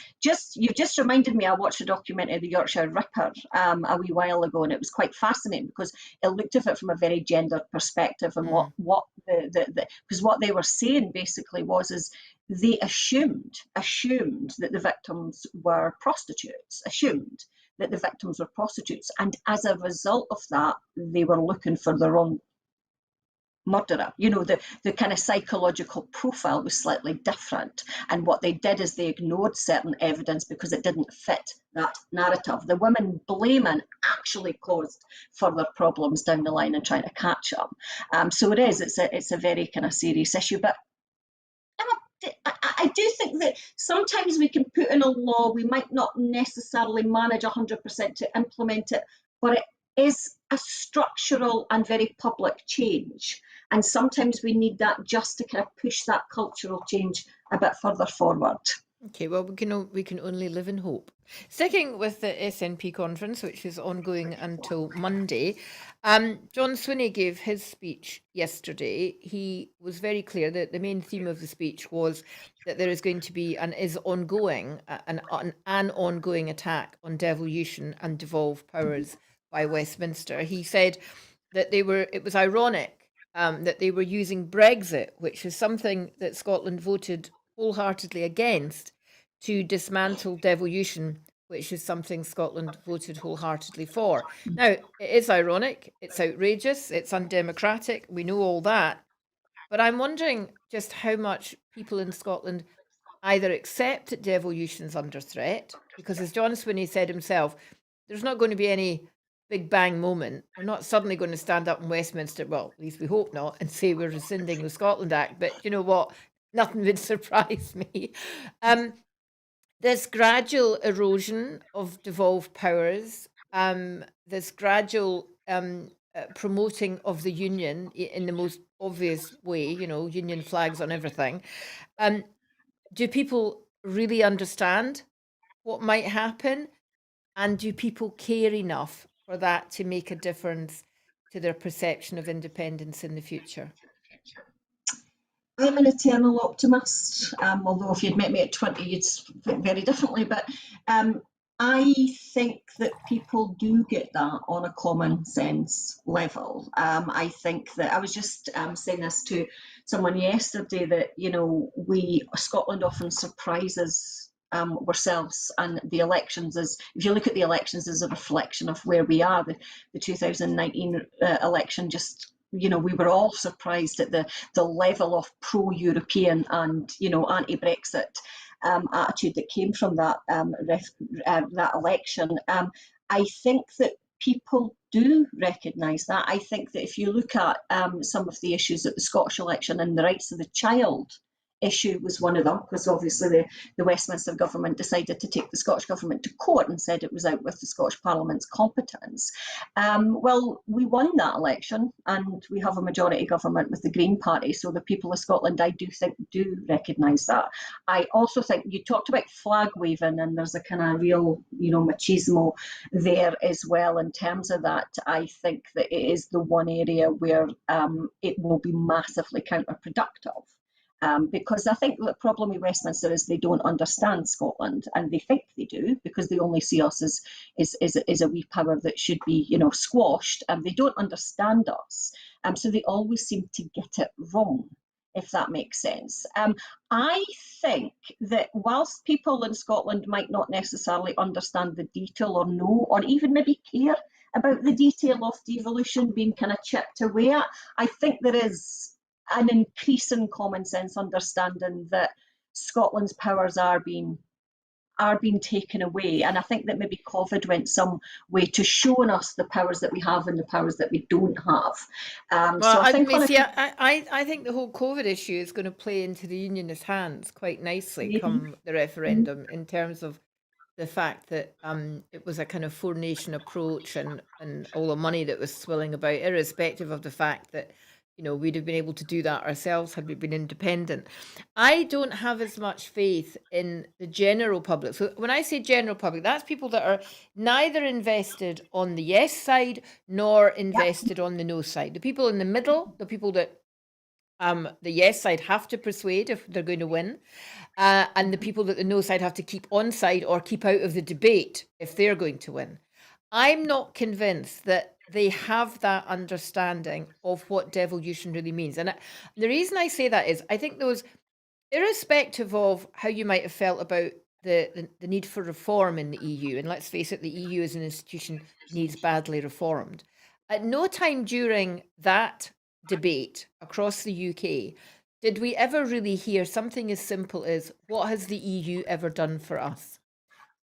You've just reminded me, I watched a documentary, The Yorkshire Ripper, a wee while ago, and it was quite fascinating because it looked at it from a very gendered perspective, and because what they were saying basically is they assumed that the victims were prostitutes, and as a result of that, they were looking for the wrong murderer. The kind of psychological profile was slightly different, and what they did is they ignored certain evidence because it didn't fit that narrative. The women blaming actually caused further problems down the line and trying to catch up. So it's a very kind of serious issue. But I do think that sometimes we can put in a law, we might not necessarily manage 100% to implement it, but it is a structural and very public change. And sometimes we need that just to kind of push that cultural change a bit further forward. Okay, well, we can only live in hope. Sticking with the SNP conference, which is ongoing until Monday, John Swinney gave his speech yesterday. He was very clear that the main theme of the speech was that there is going to be and is ongoing an ongoing attack on devolution and devolved powers by Westminster. He said that it was ironic that they were using Brexit, which is something that Scotland voted wholeheartedly against, to dismantle devolution, which is something Scotland voted wholeheartedly for. Now, it is ironic, it's outrageous, it's undemocratic, we know all that, but I'm wondering just how much people in Scotland either accept that devolution's under threat, because as John Swinney said himself, there's not going to be any big bang moment. We're not suddenly going to stand up in Westminster, well, at least we hope not, and say we're rescinding the Scotland Act, but you know what? Nothing would surprise me. This gradual erosion of devolved powers, this gradual promoting of the union in the most obvious way, union flags on everything. Do people really understand what might happen? And do people care enough for that to make a difference to their perception of independence in the future? I'm an eternal optimist, although if you'd met me at 20, you'd think very differently. But I think that people do get that on a common sense level. I think that I was just saying this to someone yesterday that, Scotland often surprises ourselves, and the elections if you look at the elections as a reflection of where we are, the 2019 election just, we were all surprised at the level of pro-European and, anti-Brexit attitude that came from that election. I think that people do recognise that. I think that if you look at some of the issues at the Scottish election, and the rights of the child issue was one of them, because obviously the Westminster government decided to take the Scottish government to court and said it was out with the Scottish Parliament's competence. Well, we won that election, and we have a majority government with the Green Party, so the people of Scotland, I do think, do recognise that. I also think you talked about flag waving, and there's a kind of real, machismo there as well in terms of that. I think that it is the one area where it will be massively counterproductive. Because I think the problem with Westminster is they don't understand Scotland, and they think they do because they only see us as a wee power that should be, squashed, and they don't understand us. So they always seem to get it wrong, if that makes sense. I think that whilst people in Scotland might not necessarily understand the detail or know, or even maybe care about the detail of devolution being kind of chipped away at, I think there is an increasing common sense understanding that Scotland's powers are being taken away, and I think that maybe COVID went some way to showing us the powers that we have and the powers that we don't have. Well, so I think the whole COVID issue is going to play into the Unionist hands quite nicely come the referendum, in terms of the fact that it was a kind of four-nation approach, and all the money that was swilling about, irrespective of the fact that we'd have been able to do that ourselves had we been independent. I don't have as much faith in the general public. So when I say general public, that's people that are neither invested on the yes side nor invested on the no side. The people in the middle, the people that the yes side have to persuade if they're going to win, and the people that the no side have to keep on side or keep out of the debate if they're going to win. I'm not convinced that they have that understanding of what devolution really means. And the reason I say that is I think those, irrespective of how you might have felt about the need for reform in the EU, and let's face it, the EU as an institution needs badly reformed. At no time during that debate across the UK, did we ever really hear something as simple as, what has the EU ever done for us?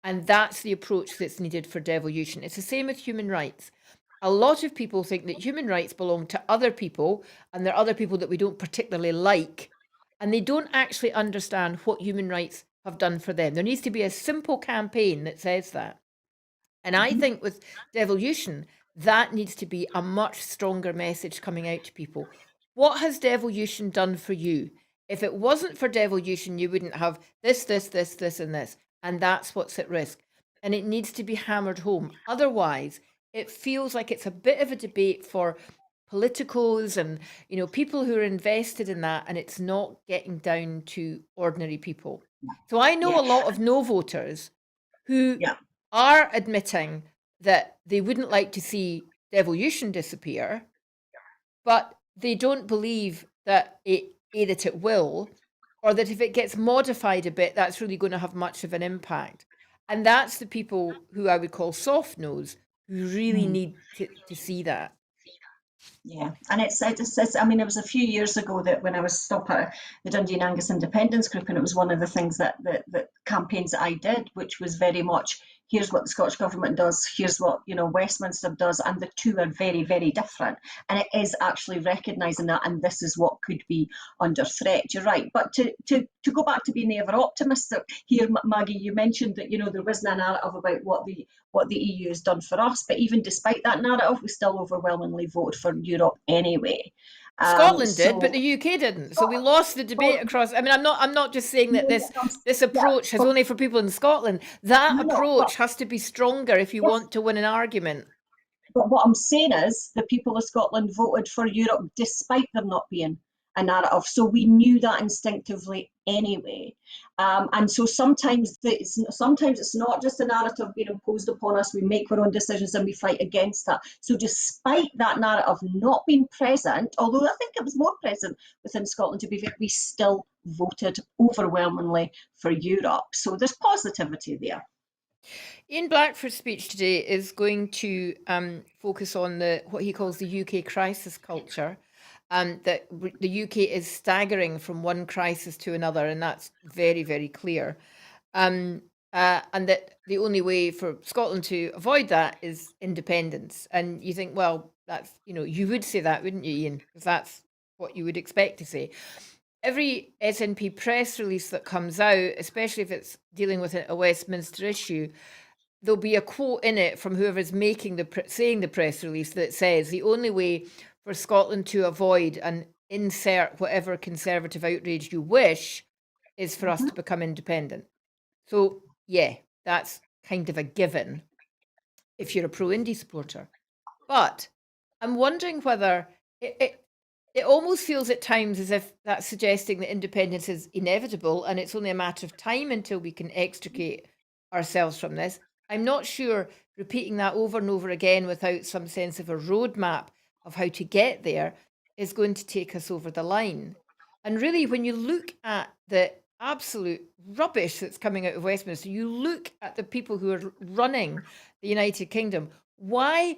And that's the approach that's needed for devolution. It's the same with human rights. A lot of people think that human rights belong to other people, and there are other people that we don't particularly like, and they don't actually understand what human rights have done for them. There needs to be a simple campaign that says that. And I think with devolution, that needs to be a much stronger message coming out to people. What has devolution done for you? If it wasn't for devolution, you wouldn't have this, this, this, this, and this. And that's what's at risk. And it needs to be hammered home. Otherwise, it feels like it's a bit of a debate for politicos and, you know, people who are invested in that, and it's not getting down to ordinary people. So I know a lot of no voters who are admitting that they wouldn't like to see devolution disappear, but they don't believe that that it will, or that if it gets modified a bit, that's really going to have much of an impact. And that's the people who I would call soft nose, who really need to see that. Yeah, and it's I mean, it was a few years ago that when I was still part of the Dundee and Angus Independence Group, and it was one of the things that campaigns that I did, which was very much, here's what the Scottish Government does, here's what, you know, Westminster does, and the two are very, very different. And it is actually recognising that, and this is what could be under threat. You're right. But to go back to being ever optimistic here, Maggie, you mentioned that, you know, there wasn't a narrative about what the EU has done for us, but even despite that narrative, we still overwhelmingly voted for Europe anyway. Scotland did, but the UK didn't. So we lost the debate across. I mean, I'm not just saying that this approach is only for people in Scotland. That approach has to be stronger if you want to win an argument. But what I'm saying is the people of Scotland voted for Europe despite there not being a narrative. So we knew that instinctively anyway. And so sometimes it's not just a narrative being imposed upon us. We make our own decisions and we fight against that. So despite that narrative not being present, although I think it was more present within Scotland, to be fair, we still voted overwhelmingly for Europe. So there's positivity there. Ian Blackford's speech today is going to focus on what he calls the UK crisis culture. That the UK is staggering from one crisis to another, and that's very, very clear. And that the only way for Scotland to avoid that is independence. And you think, well, that's, you know, you would say that, wouldn't you, Ian? Because that's what you would expect to say. Every SNP press release that comes out, especially if it's dealing with a Westminster issue, there'll be a quote in it from whoever's saying the press release that says the only way for Scotland to avoid and insert whatever conservative outrage you wish is for us to become independent. So, yeah, that's kind of a given if you're a pro-Indie supporter. But I'm wondering whether it almost feels at times as if that's suggesting that independence is inevitable and it's only a matter of time until we can extricate ourselves from this. I'm not sure repeating that over and over again without some sense of a roadmap of how to get there is going to take us over the line. And really, when you look at the absolute rubbish that's coming out of Westminster, you look at the people who are running the United Kingdom, why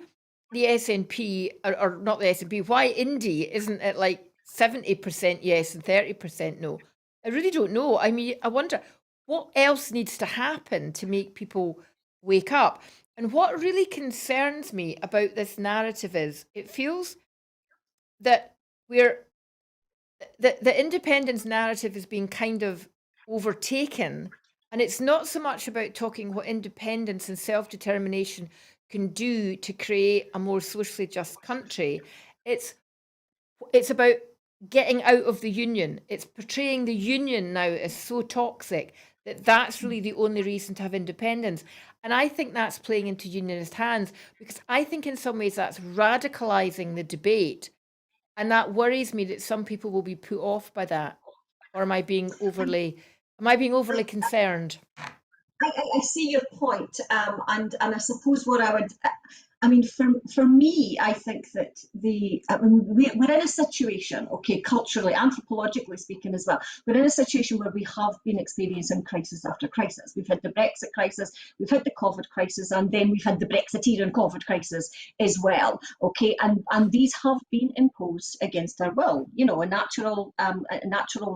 the SNP, or not the SNP, why Indie isn't at like 70% yes and 30% no? I really don't know. I mean, I wonder what else needs to happen to make people wake up. And what really concerns me about this narrative is it feels that the independence narrative is being kind of overtaken. And it's not so much about talking what independence and self-determination can do to create a more socially just country. It's about getting out of the union. It's portraying the union now as so toxic that that's really the only reason to have independence. And I think that's playing into unionist hands, because I think in some ways that's radicalizing the debate. And that worries me that some people will be put off by that. Or am I being overly concerned? I see your point, and I suppose what I would, I mean, for me, I think that we're in a situation, okay, culturally, anthropologically speaking as well, we're in a situation where we have been experiencing crisis after crisis. We've had the Brexit crisis, we've had the COVID crisis, and then we've had the Brexiteer and COVID crisis as well, okay, and these have been imposed against our will, you know, a natural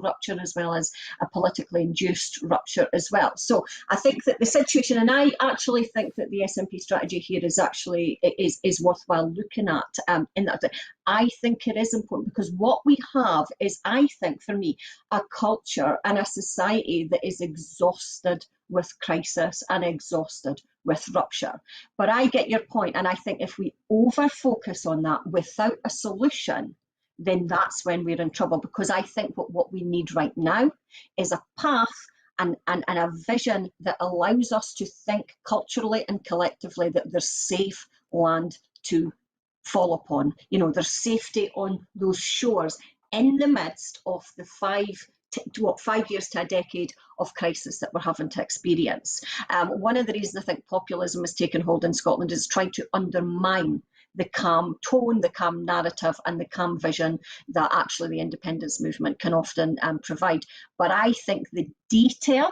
rupture as well as a politically induced rupture as well. So I think that the situation, and I actually think that the SNP strategy here is actually is worthwhile looking at. In that, I think it is important because what we have is, I think, for me, a culture and a society that is exhausted with crisis and exhausted with rupture. But I get your point, and I think if we over focus on that without a solution, then that's when we're in trouble, because I think what we need right now is a path and a vision that allows us to think culturally and collectively that there's safe land to fall upon. You know, there's safety on those shores in the midst of the 5 years to a decade of crisis that we're having to experience. One of the reasons I think populism has taken hold in Scotland is trying to undermine the calm tone, the calm narrative, and the calm vision that actually the independence movement can often provide. But I think the detail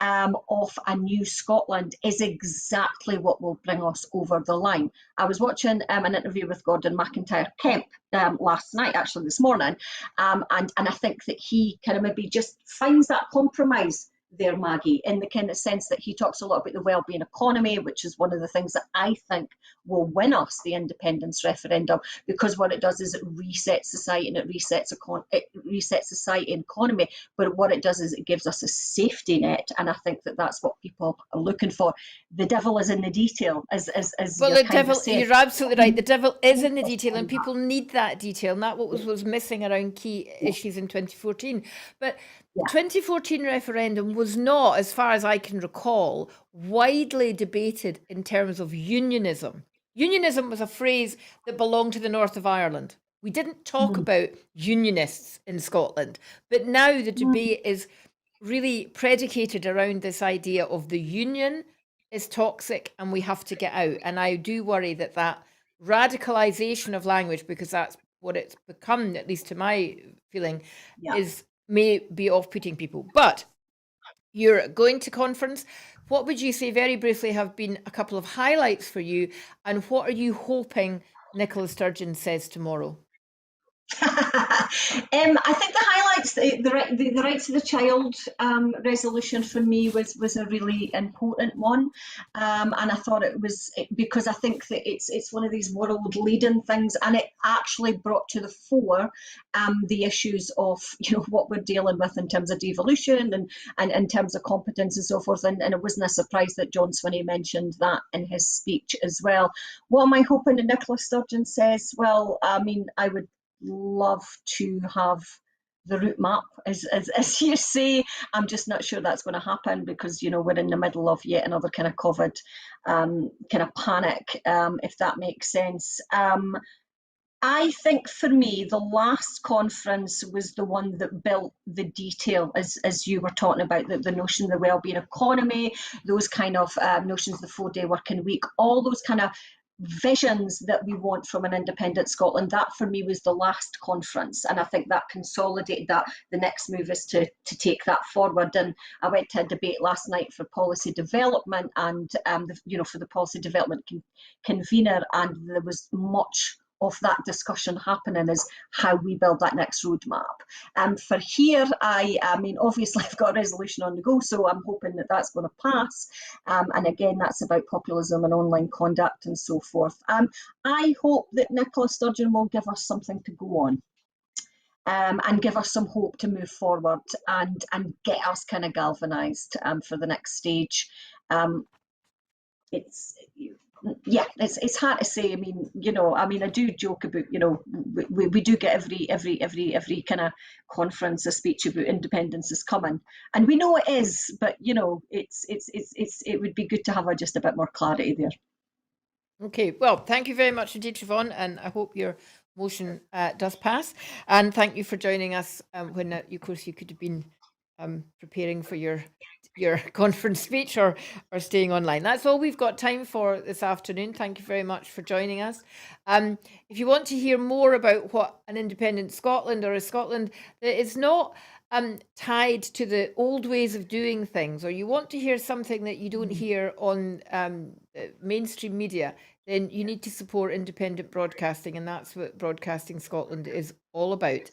of a new Scotland is exactly what will bring us over the line. I was watching an interview with Gordon McIntyre-Kemp last night, actually this morning, and I think that he kind of maybe just finds that compromise there, Maggie, in the kind of sense that he talks a lot about the wellbeing economy, which is one of the things that I think will win us the independence referendum, because what it does is it resets society and it resets society and economy. But what it does is it gives us a safety net, and I think that that's what people are looking for. The devil is in the detail, as well, the devil. You're absolutely right. The devil is in the detail, and people need that detail, and that was missing around key issues in 2014. But 2014 referendum was not, as far as I can recall, widely debated in terms of unionism. Unionism was a phrase that belonged to the north of Ireland. We didn't talk about unionists in Scotland, but now the debate is really predicated around this idea of the union is toxic and we have to get out. And I do worry that radicalization of language, because that's what it's become, at least to my feeling, may be off-putting people. But you're going to conference. What would you say, very briefly, have been a couple of highlights for you, and what are you hoping Nicola Sturgeon says tomorrow? I think the highlights, the right to the child resolution for me was a really important one, and I thought it was because I think that it's one of these world leading things, and it actually brought to the fore the issues of, you know, what we're dealing with in terms of devolution and in terms of competence and so forth, and it wasn't a surprise that John Swinney mentioned that in his speech as well. What am I hoping that Nicola Sturgeon says? Well, I mean, I would love to have the route map, as you say. I'm just not sure that's going to happen, because, you know, we're in the middle of yet another kind of COVID kind of panic, if that makes sense. I think for me, the last conference was the one that built the detail, as you were talking about, the notion of the wellbeing economy, those kind of notions, the 4-day working week, all those kind of visions that we want from an independent Scotland. That for me was the last conference, and I think that consolidated that. The next move is to take that forward. And I went to a debate last night for policy development, and for the policy development convener, and there was much of that discussion happening is how we build that next roadmap. For here, I mean, obviously I've got a resolution on the go, so I'm hoping that that's going to pass. And again, that's about populism and online conduct and so forth. I hope that Nicola Sturgeon will give us something to go on. And give us some hope to move forward and get us kind of galvanised for the next stage. It's hard to say. I mean, I do joke about, we do get every kind of conference a speech about independence is coming, and we know it is, but it would be good to have just a bit more clarity there. Okay, well, thank you very much indeed, Siobhan, and I hope your motion does pass. And thank you for joining us when, of course, you could have been preparing for your conference speech or staying online. That's all we've got time for this afternoon. Thank you very much for joining us. If you want to hear more about what an independent Scotland or a Scotland that is not tied to the old ways of doing things, or you want to hear something that you don't hear on mainstream media, then you need to support independent broadcasting, and that's what Broadcasting Scotland is all about.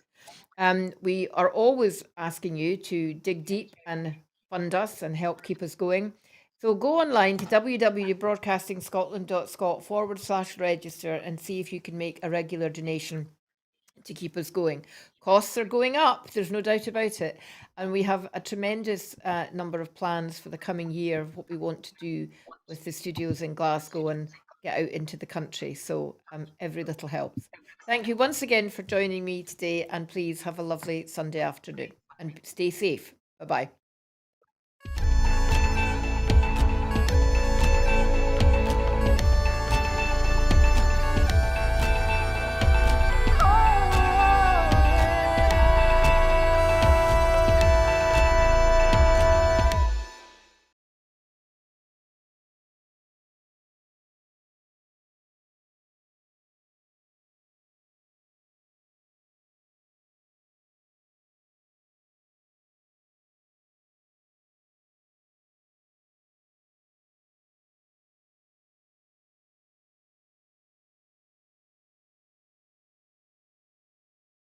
We are always asking you to dig deep and fund us and help keep us going. So go online to www.broadcastingscotland.scot/register and see if you can make a regular donation to keep us going. Costs are going up, there's no doubt about it. And we have a tremendous number of plans for the coming year of what we want to do with the studios in Glasgow and get out into the country. So every little helps. Thank you once again for joining me today, and please have a lovely Sunday afternoon and stay safe. Bye-bye.